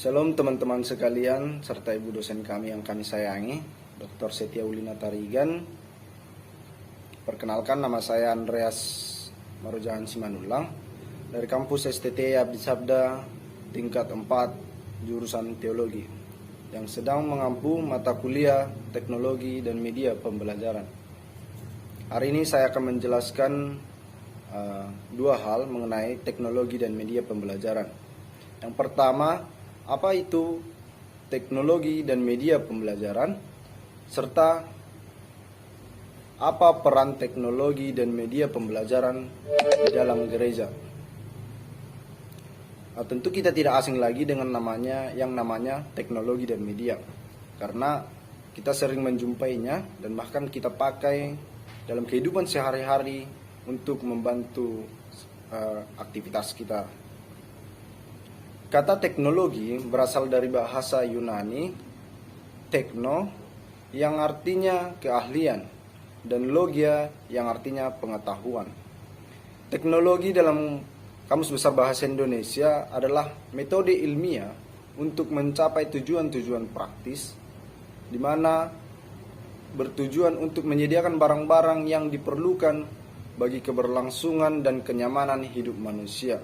Shalom teman-teman sekalian, serta ibu dosen kami yang kami sayangi, Dr. Setia Ulina Tarigan. Perkenalkan, nama saya Andreas Marujahan Simanullah dari kampus STT Abdi Sabda tingkat 4 jurusan teologi yang sedang mengampu mata kuliah teknologi dan media pembelajaran. Hari ini saya akan menjelaskan dua hal mengenai teknologi dan media pembelajaran. Yang pertama, apa itu teknologi dan media pembelajaran, serta apa peran teknologi dan media pembelajaran di dalam gereja. Tentu kita tidak asing lagi dengan yang namanya teknologi dan media, karena kita sering menjumpainya dan bahkan kita pakai dalam kehidupan sehari-hari untuk membantu aktivitas kita. Kata teknologi berasal dari bahasa Yunani tekno yang artinya keahlian dan logia yang artinya pengetahuan. Teknologi dalam Kamus Besar Bahasa Indonesia adalah metode ilmiah untuk mencapai tujuan-tujuan praktis, di mana bertujuan untuk menyediakan barang-barang yang diperlukan bagi keberlangsungan dan kenyamanan hidup manusia.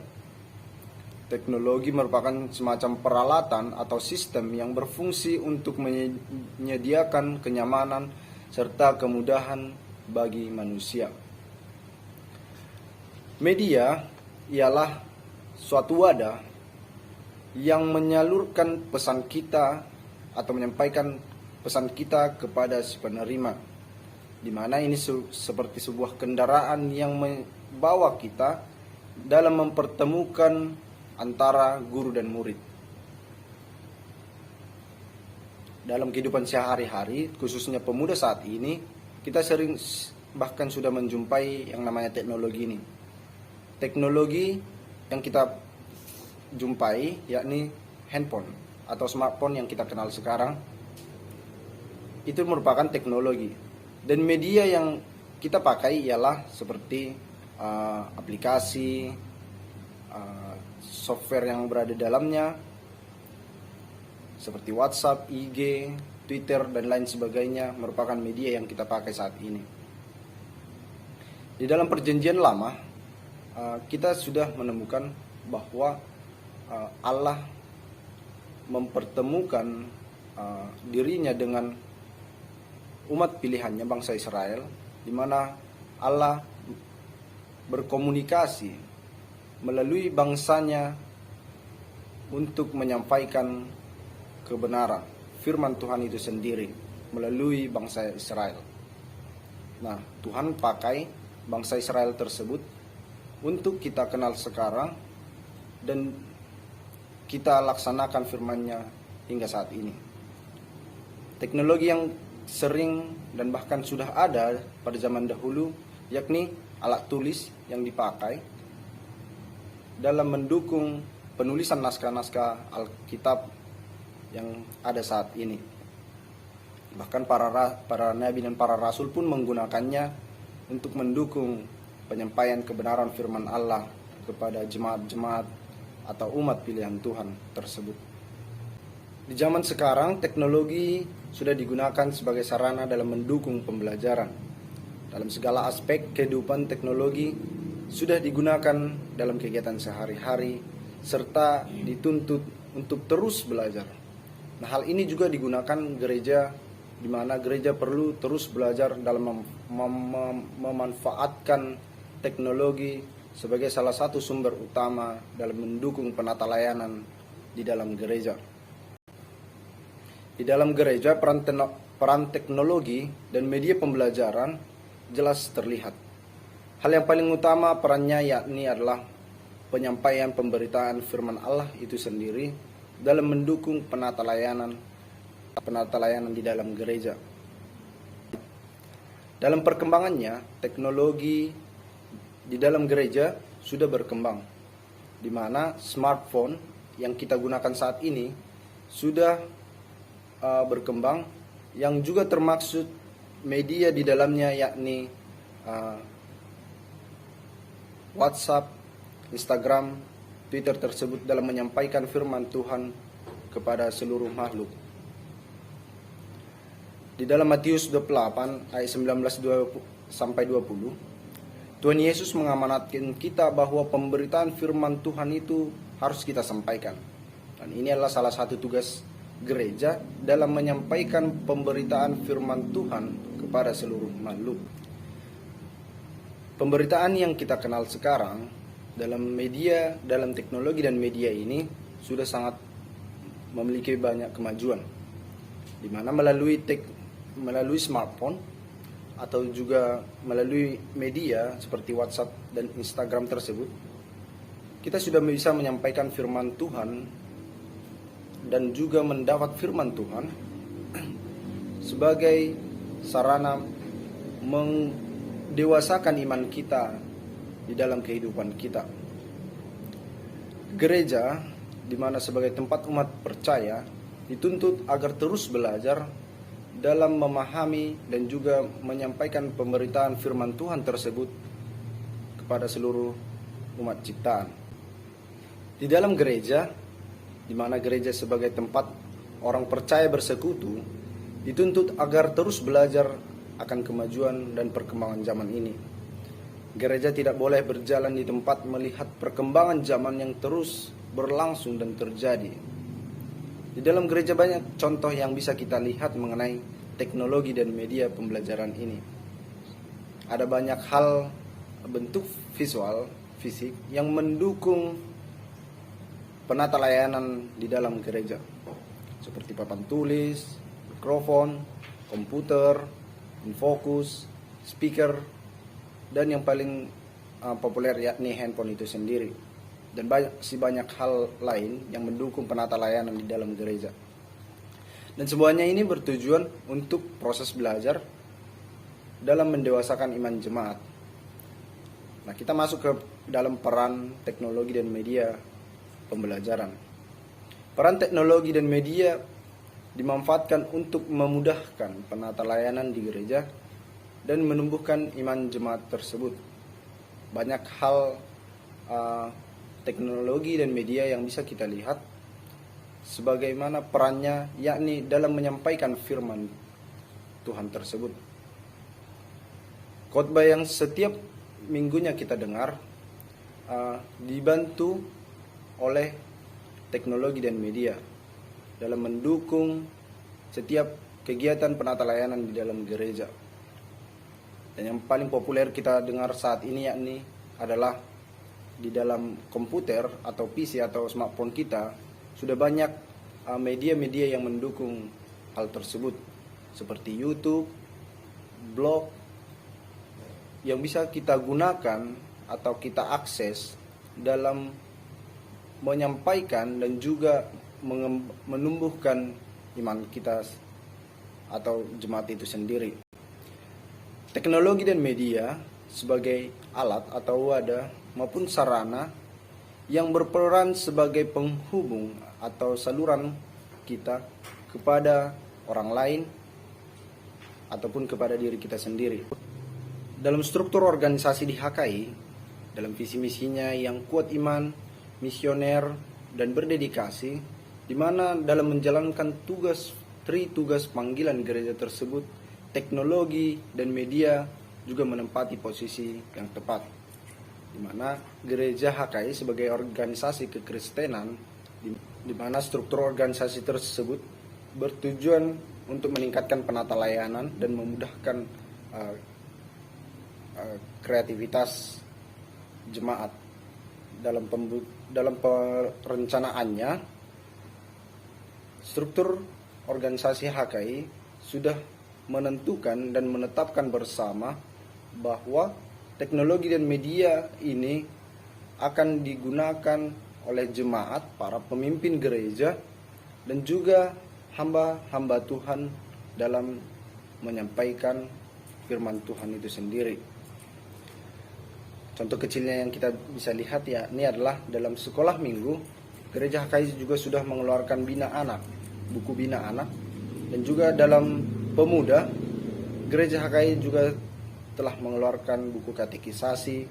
Teknologi merupakan semacam peralatan atau sistem yang berfungsi untuk menyediakan kenyamanan serta kemudahan bagi manusia. Media ialah suatu wadah yang menyalurkan pesan kita atau menyampaikan pesan kita kepada si penerima, di mana ini seperti sebuah kendaraan yang membawa kita dalam mempertemukan antara guru dan murid. Dalam kehidupan sehari-hari, khususnya pemuda saat ini, kita sering bahkan sudah menjumpai yang namanya teknologi ini. Teknologi yang kita jumpai yakni handphone atau smartphone yang kita kenal sekarang, itu merupakan teknologi. Dan media yang kita pakai ialah seperti aplikasi, software yang berada dalamnya seperti WhatsApp, IG, Twitter, dan lain sebagainya merupakan media yang kita pakai saat ini. Di dalam perjanjian lama, kita sudah menemukan bahwa Allah mempertemukan dirinya dengan umat pilihannya, bangsa Israel, di mana Allah berkomunikasi melalui bangsanya untuk menyampaikan kebenaran firman Tuhan itu sendiri melalui bangsa Israel. Nah, Tuhan pakai bangsa Israel tersebut untuk kita kenal sekarang dan kita laksanakan firman-Nya hingga saat ini. Teknologi yang sering dan bahkan sudah ada pada zaman dahulu yakni alat tulis yang dipakai dalam mendukung penulisan naskah-naskah Alkitab yang ada saat ini. Bahkan para nabi dan para rasul pun menggunakannya untuk mendukung penyampaian kebenaran firman Allah kepada jemaat-jemaat atau umat pilihan Tuhan tersebut. Di zaman sekarang, teknologi sudah digunakan sebagai sarana dalam mendukung pembelajaran. Dalam segala aspek kehidupan, teknologi sudah digunakan dalam kegiatan sehari-hari serta dituntut untuk terus belajar. Nah, hal ini juga digunakan gereja, di mana gereja perlu terus belajar dalam memanfaatkan teknologi sebagai salah satu sumber utama dalam mendukung penata layanan di dalam gereja. Di dalam gereja, peran teknologi dan media pembelajaran jelas terlihat. Hal yang paling utama perannya yakni adalah penyampaian pemberitaan firman Allah itu sendiri dalam mendukung penata layanan di dalam gereja. Dalam perkembangannya, teknologi di dalam gereja sudah berkembang, di mana smartphone yang kita gunakan saat ini sudah berkembang, yang juga termaksud media di dalamnya yakni WhatsApp, Instagram, Twitter tersebut dalam menyampaikan firman Tuhan kepada seluruh makhluk. Di dalam Matius 28 ayat 19 sampai 20, Tuhan Yesus mengamanatkan kita bahwa pemberitaan firman Tuhan itu harus kita sampaikan. Dan ini adalah salah satu tugas gereja dalam menyampaikan pemberitaan firman Tuhan kepada seluruh makhluk. Pemberitaan yang kita kenal sekarang dalam media, dalam teknologi dan media ini sudah sangat memiliki banyak kemajuan, di mana melalui smartphone atau juga melalui media seperti WhatsApp dan Instagram tersebut, kita sudah bisa menyampaikan firman Tuhan dan juga mendapat firman Tuhan sebagai sarana mendewasakan iman kita di dalam kehidupan kita. Gereja, di mana sebagai tempat umat percaya, dituntut agar terus belajar dalam memahami dan juga menyampaikan pemberitaan firman Tuhan tersebut kepada seluruh umat ciptaan. Di dalam gereja, di mana gereja sebagai tempat orang percaya bersekutu, dituntut agar terus belajar akan kemajuan dan perkembangan zaman ini. Gereja tidak boleh berjalan di tempat melihat perkembangan zaman yang terus berlangsung dan terjadi. Di dalam gereja banyak contoh yang bisa kita lihat mengenai teknologi dan media pembelajaran ini. Ada banyak hal bentuk visual, fisik yang mendukung penata layanan di dalam gereja, seperti papan tulis, mikrofon, komputer, infokus, speaker, dan yang paling populer yakni handphone itu sendiri, dan banyak hal lain yang mendukung penata layanan di dalam gereja. Dan semuanya ini bertujuan untuk proses belajar dalam mendewasakan iman jemaat. Nah, kita masuk ke dalam peran teknologi dan media pembelajaran. Peran teknologi dan media dimanfaatkan untuk memudahkan penata layanan di gereja dan menumbuhkan iman jemaat tersebut. Banyak hal teknologi dan media yang bisa kita lihat sebagaimana perannya, yakni dalam menyampaikan firman Tuhan tersebut. Khotbah yang setiap minggunya kita dengar dibantu oleh teknologi dan media dalam mendukung setiap kegiatan penata layanan di dalam gereja. Dan yang paling populer kita dengar saat ini yakni adalah di dalam komputer atau PC atau smartphone kita sudah banyak media-media yang mendukung hal tersebut, seperti YouTube, blog, yang bisa kita gunakan atau kita akses dalam menyampaikan dan juga menumbuhkan iman kita atau jemaat itu sendiri. Teknologi dan media sebagai alat atau wadah maupun sarana yang berperan sebagai penghubung atau saluran kita kepada orang lain ataupun kepada diri kita sendiri. Dalam struktur organisasi di HKI, dalam visi misinya yang kuat iman, misioner, dan berdedikasi, di mana dalam menjalankan tugas panggilan gereja tersebut, teknologi dan media juga menempati posisi yang tepat, di mana gereja HKI sebagai organisasi kekristenan, di mana struktur organisasi tersebut bertujuan untuk meningkatkan penata layanan dan memudahkan kreativitas jemaat dalam perencanaannya. Struktur organisasi HKI sudah menentukan dan menetapkan bersama bahwa teknologi dan media ini akan digunakan oleh jemaat, para pemimpin gereja, dan juga hamba-hamba Tuhan dalam menyampaikan firman Tuhan itu sendiri. Contoh kecilnya yang kita bisa lihat ya, ini adalah dalam sekolah minggu, gereja HKI juga sudah mengeluarkan buku bina anak, dan juga dalam pemuda, gereja HKI juga telah mengeluarkan buku katekisasi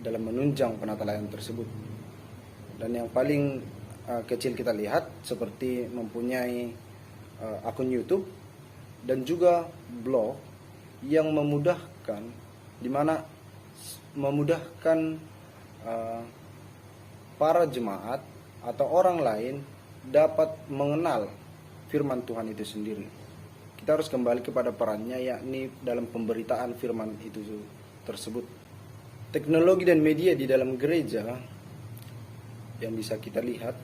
dalam menunjang penata layanan tersebut. Dan yang paling kecil kita lihat seperti mempunyai akun YouTube dan juga blog yang memudahkan, di mana memudahkan para jemaat atau orang lain dapat mengenal firman Tuhan itu sendiri. Kita harus kembali kepada perannya, yakni dalam pemberitaan firman itu tersebut. Teknologi dan media di dalam gereja yang bisa kita lihat,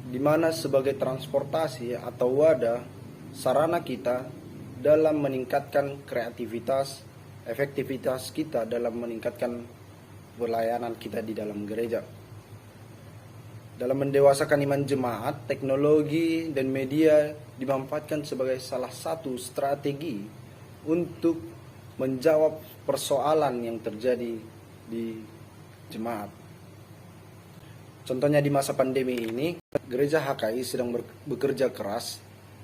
di mana sebagai transportasi atau wadah sarana kita dalam meningkatkan kreativitas, efektivitas kita dalam meningkatkan pelayanan kita di dalam gereja. Dalam mendewasakan iman jemaat, teknologi dan media dimanfaatkan sebagai salah satu strategi untuk menjawab persoalan yang terjadi di jemaat. Contohnya di masa pandemi ini, gereja HKI sedang bekerja keras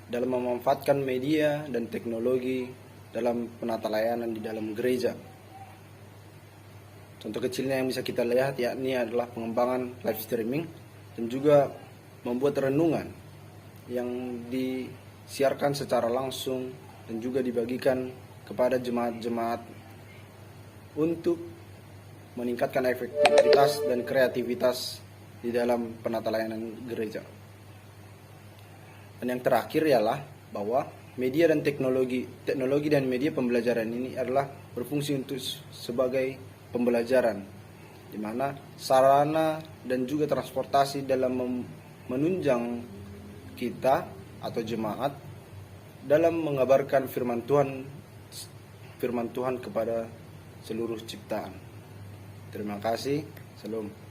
dalam memanfaatkan media dan teknologi dalam penata layanan di dalam gereja. Contoh kecilnya yang bisa kita lihat yakni adalah pengembangan live streaming dan juga membuat renungan yang disiarkan secara langsung dan juga dibagikan kepada jemaat-jemaat untuk meningkatkan efektivitas dan kreativitas di dalam penata layanan gereja. Dan yang terakhir ialah bahwa media dan teknologi dan media pembelajaran ini adalah berfungsi untuk sebagai pembelajaran, di mana sarana dan juga transportasi dalam menunjang kita atau jemaat dalam mengabarkan firman Tuhan kepada seluruh ciptaan. Terima kasih. Salam.